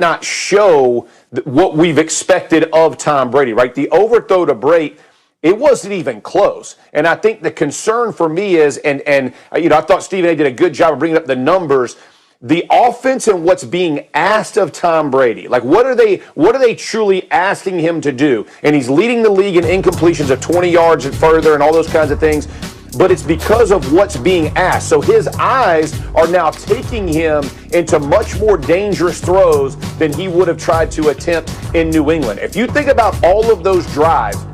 not show what we've expected of Tom Brady, right? The overthrow to Brady, it wasn't even close. And I think the concern for me is, and I thought Stephen A. did a good job of bringing up the numbers, the offense and what's being asked of Tom Brady. Like, what are they truly asking him to do? And he's leading the league in incompletions of 20 yards and further and all those kinds of things. But it's because of what's being asked. So his eyes are now taking him into much more dangerous throws than he would have tried to attempt in New England. If you think about all of those drives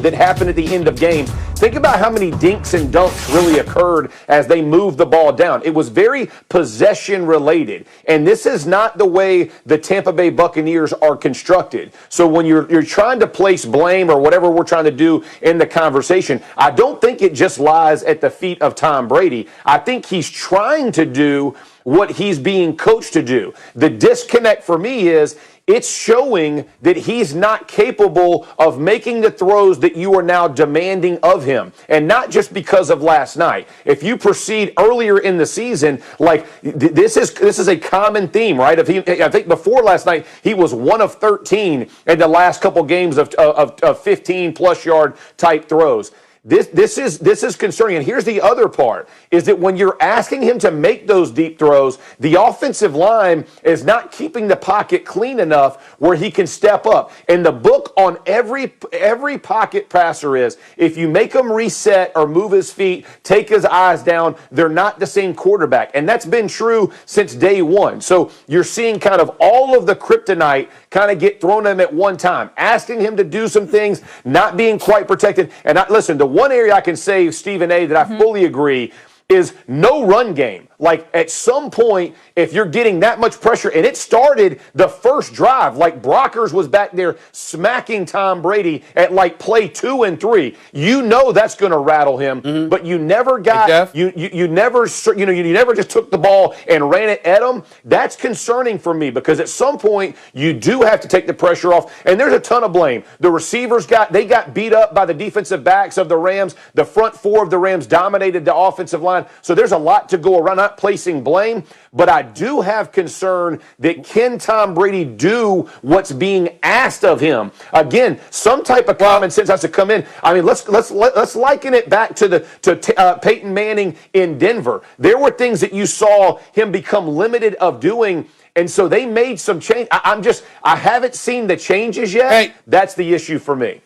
that happened at the end of games, think about how many dinks and dunks really occurred as they moved the ball down. It was very possession related. And this is not the way the Tampa Bay Buccaneers are constructed. So when you're trying to place blame or whatever we're trying to do in the conversation, I don't think it just lies at the feet of Tom Brady. I think he's trying to do what he's being coached to do. The disconnect for me is it's showing that he's not capable of making the throws that you are now demanding of him. And not just because of last night. If you proceed earlier in the season, like this is a common theme, right? I think before last night, he was 1 of 13 in the last couple games of 15-plus yard type throws. This is concerning. And here's the other part, is that when you're asking him to make those deep throws, the offensive line is not keeping the pocket clean enough where he can step up. And the book on every pocket passer is, if you make him reset or move his feet, take his eyes down, they're not the same quarterback. And that's been true since day one. So you're seeing kind of all of the kryptonite kind of get thrown at him at one time, asking him to do some things, not being quite protected. And listen, the one area I can say, Stephen A., that I fully agree is no run game. Like, at some point, if you're getting that much pressure, and it started the first drive, like Brockers was back there smacking Tom Brady at like play 2 and 3. You know that's going to rattle him, but you never got you never just took the ball and ran it at him. That's concerning for me, because at some point you do have to take the pressure off, and there's a ton of blame. The receivers got beat up by the defensive backs of the Rams. The front four of the Rams dominated the offensive line. So there's a lot to go around. Not placing blame, but I do have concern that can Tom Brady do what's being asked of him? Again, some type of common sense has to come in. I mean, let's liken it back to Peyton Manning in Denver. There were things that you saw him become limited of doing, and so they made some change. I haven't seen the changes yet. Hey. That's the issue for me.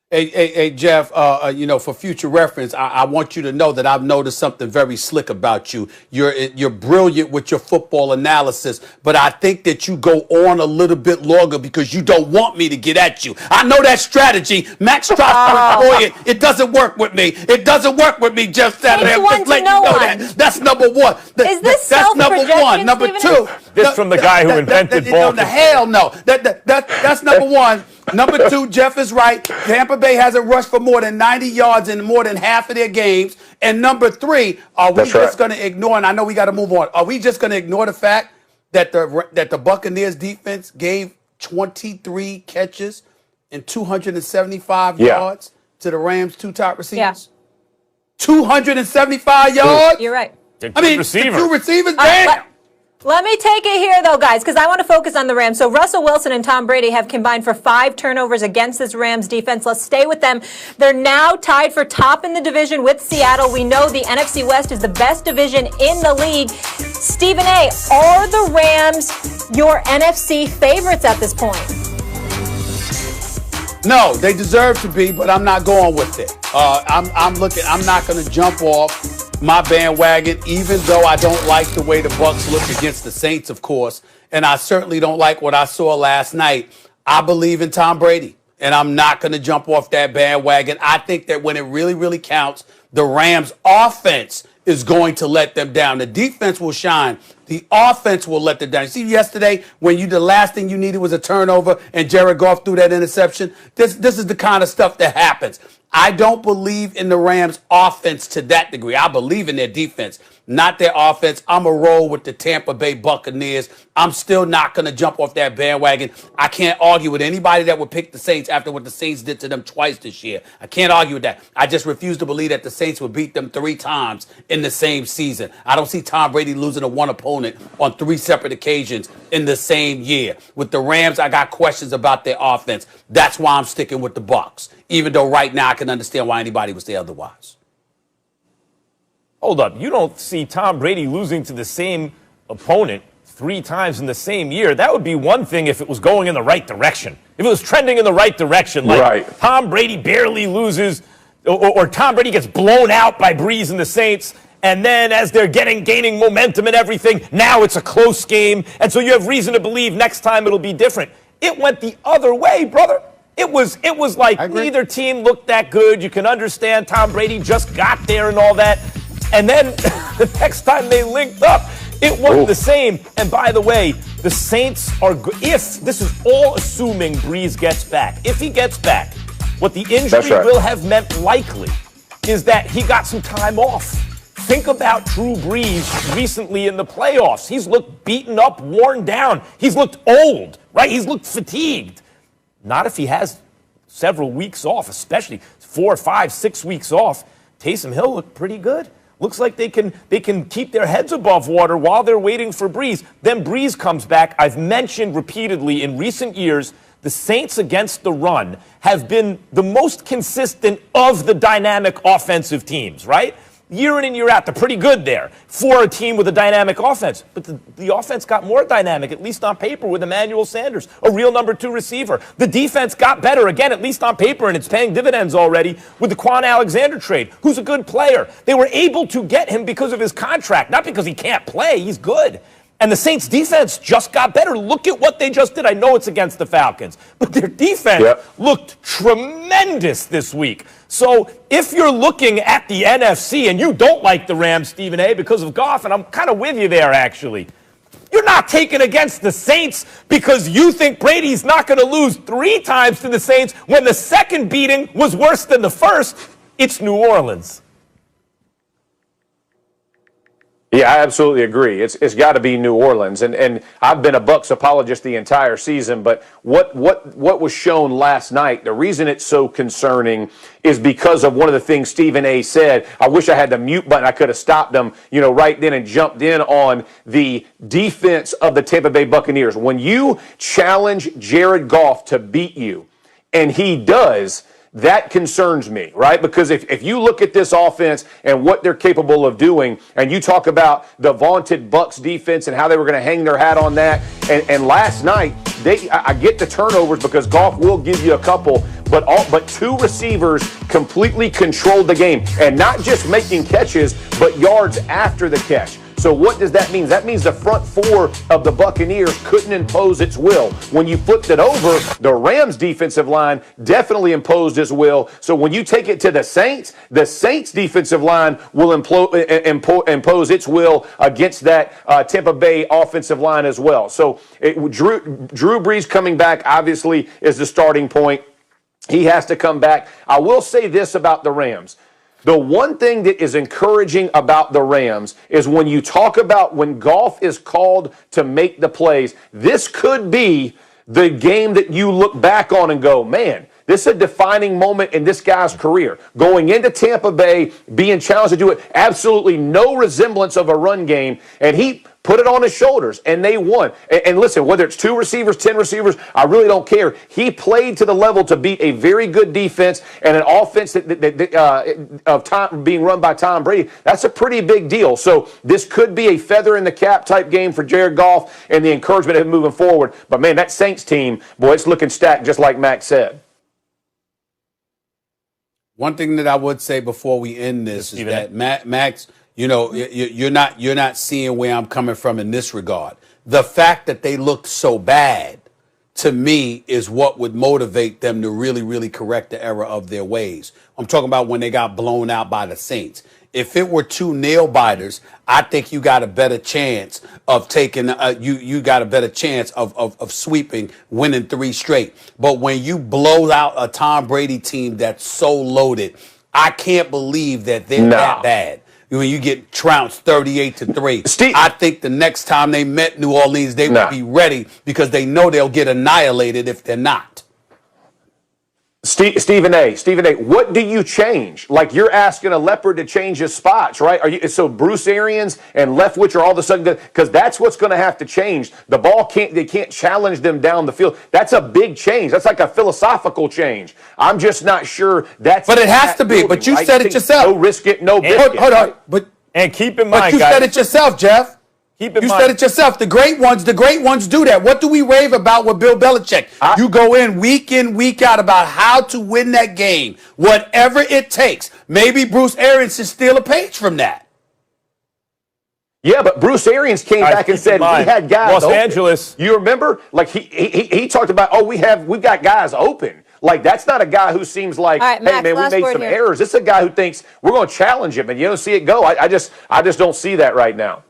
Hey, Jeff, for future reference, I want you to know that I've noticed something very slick about you. You're brilliant with your football analysis, but I think that you go on a little bit longer because you don't want me to get at you. I know that strategy. Max Strasburg, it doesn't work with me. It doesn't work with me, Jeff Saturday. I'm just letting you know that. That's number one. Is this that's number one. Number two. This from the guy who invented ball. Hell no. That's number one. Number two, Jeff is right. Tampa Bay hasn't rushed for more than 90 yards in more than half of their games. And number three, are we just going to ignore, and I know we got to move on, are we just going to ignore the fact that the Buccaneers defense gave 23 catches and 275 yards to the Rams' two top receivers? Yeah. 275 yards? You're right. I mean, the two receivers, damn. Let me take it here, though, guys, because I want to focus on the Rams. So Russell Wilson and Tom Brady have combined for 5 turnovers against this Rams defense. Let's stay with them. They're now tied for top in the division with Seattle. We know the NFC West is the best division in the league. Stephen A., are the Rams your NFC favorites at this point? No, they deserve to be, but I'm not going with it. I'm not going to jump off my bandwagon, even though I don't like the way the Bucs look against the Saints, of course, and I certainly don't like what I saw last night. I believe in Tom Brady, and I'm not going to jump off that bandwagon. I think that when it really, really counts, the Rams' offense is going to let them down. The defense will shine. The offense will let them down. You see yesterday when the last thing you needed was a turnover and Jared Goff threw that interception? This is the kind of stuff that happens. I don't believe in the Rams' offense to that degree. I believe in their defense. not their offense. I'm a roll with the Tampa Bay Buccaneers. I'm still not going to jump off that bandwagon. I can't argue with anybody that would pick the Saints after what the Saints did to them twice this year. I can't argue with that. I just refuse to believe that the Saints would beat them 3 times in the same season. I don't see Tom Brady losing to one opponent on 3 separate occasions in the same year. With the Rams, I got questions about their offense. That's why I'm sticking with the Bucs, even though right now I can understand why anybody would say otherwise. Hold up. You don't see Tom Brady losing to the same opponent 3 times in the same year. That would be one thing if it was going in the right direction. If it was trending in the right direction, like right. Tom Brady barely loses, or Tom Brady gets blown out by Breeze and the Saints, and then as they're gaining momentum and everything, now it's a close game, and so you have reason to believe next time it'll be different. It went the other way, brother. It was like neither team looked that good. You can understand Tom Brady just got there and all that. And then the next time they linked up, it wasn't the same. And by the way, the Saints are good. If this is all assuming Breeze gets back, if he gets back, what the injury will have meant likely is that he got some time off. Think about Drew Brees recently in the playoffs. He's looked beaten up, worn down. He's looked old, right? He's looked fatigued. Not if he has several weeks off, especially 4, 5, 6 weeks off. Taysom Hill looked pretty good. Looks like they can keep their heads above water while they're waiting for Breeze. Then Breeze comes back. I've mentioned repeatedly in recent years, the Saints against the run have been the most consistent of the dynamic offensive teams, right? Year in and year out, they're pretty good there for a team with a dynamic offense. But the offense got more dynamic, at least on paper, with Emmanuel Sanders, a real number 2 receiver. The defense got better, again, at least on paper, and it's paying dividends already with the Quan Alexander trade, who's a good player. They were able to get him because of his contract, not because he can't play. He's good. And the Saints' defense just got better. Look at what they just did. I know it's against the Falcons, but their defense looked tremendous this week. So if you're looking at the NFC and you don't like the Rams, Stephen A., because of Goff, and I'm kind of with you there, actually, you're not taking against the Saints because you think Brady's not going to lose 3 times to the Saints when the second beating was worse than the first. It's New Orleans. Yeah, I absolutely agree. It's got to be New Orleans, and I've been a Bucs apologist the entire season. But what was shown last night? The reason it's so concerning is because of one of the things Stephen A. said. I wish I had the mute button. I could have stopped him, right then and jumped in on the defense of the Tampa Bay Buccaneers. When you challenge Jared Goff to beat you, and he does. That concerns me, right? Because if you look at this offense and what they're capable of doing, and you talk about the vaunted Bucs defense and how they were going to hang their hat on that, and last night, I get the turnovers because Goff will give you a couple, but 2 receivers completely controlled the game, and not just making catches, but yards after the catch. So what does that mean? That means the front 4 of the Buccaneers couldn't impose its will. When you flipped it over, the Rams defensive line definitely imposed its will. So when you take it to the Saints defensive line will impose its will against that Tampa Bay offensive line as well. So Drew Brees coming back obviously is the starting point. He has to come back. I will say this about the Rams. The one thing that is encouraging about the Rams is when you talk about when Goff is called to make the plays, this could be the game that you look back on and go, man, this is a defining moment in this guy's career. Going into Tampa Bay, being challenged to do it, absolutely no resemblance of a run game, and he put it on his shoulders, and they won. And listen, whether it's 2 receivers, 10 receivers, I really don't care. He played to the level to beat a very good defense and an offense being run by Tom Brady. That's a pretty big deal. So this could be a feather in the cap type game for Jared Goff and the encouragement of him moving forward. But, man, that Saints team, boy, it's looking stacked just like Max said. One thing that I would say before we end this is that Max, you're not seeing where I'm coming from in this regard. The fact that they looked so bad, to me, is what would motivate them to really, really correct the error of their ways. I'm talking about when they got blown out by the Saints. If it were 2 nail biters, I think you got a better chance of taking. You got a better chance of sweeping, winning 3 straight. But when you blow out a Tom Brady team that's so loaded, I can't believe that they're that bad. when you get trounced 38-3. Steve, I think the next time they met New Orleans, they would be ready because they know they'll get annihilated if they're not. Stephen A., what do you change? Like, you're asking a leopard to change his spots, right? So Bruce Arians and Leftwich are all of a sudden because that's what's going to have to change. The ball they can't challenge them down the field. That's a big change. That's like a philosophical change. I'm just not sure that's. But it has to be. But you said it yourself. No risk it, no biscuit. Hold on. And keep in mind, but you guys, said it yourself, Jeff. You said it yourself. The great ones do that. What do we rave about with Bill Belichick? You go in, week out about how to win that game, whatever it takes. Maybe Bruce Arians should steal a page from that. Yeah, but Bruce Arians came back and said we had guys Los Angeles. You remember? Like he talked about, we've got guys open. Like, that's not a guy who seems like, right, Max, hey, man, we made some errors. This is a guy who thinks we're going to challenge him, and you don't see it go. I just don't see that right now.